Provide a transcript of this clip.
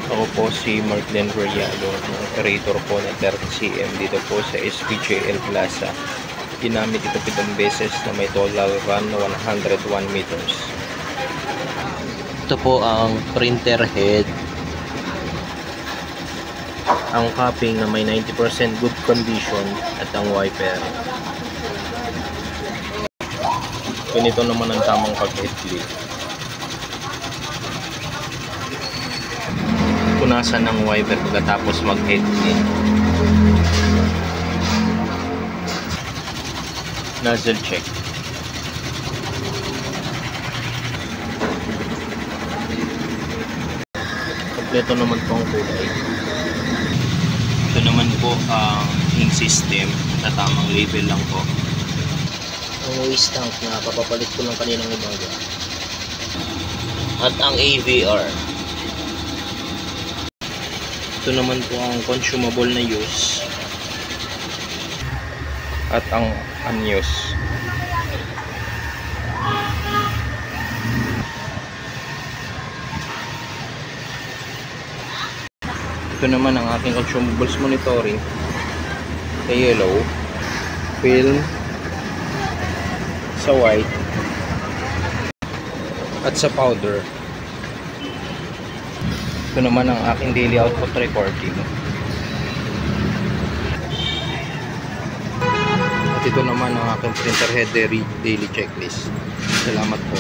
Ako po si Mark Denveriano, operator po ng 30cm dito po sa SPJL Plaza. Ginamit ito 7 beses na may total run na 101 meters. Ito po ang printer head. Ang capping na may 90% good condition at ang wiper. Ganito naman ang tamang pag-head clip. Punasan ng wiper pagkatapos mag-head clip. Nozzle check. Kompleto naman po ang kulay. Ito naman po ang ink system na tamang label lang po. Ang waste tank na papapalit ko ng kaninang umaga. At ang AVR. Ito naman po ang consumable na use. At ang unused. Ito naman ang ating consumables monitoring. Sa yellow, film, sa white, at sa powder. Ito naman ang aking daily output recording. At ito naman ang aking printer head daily checklist. Salamat po.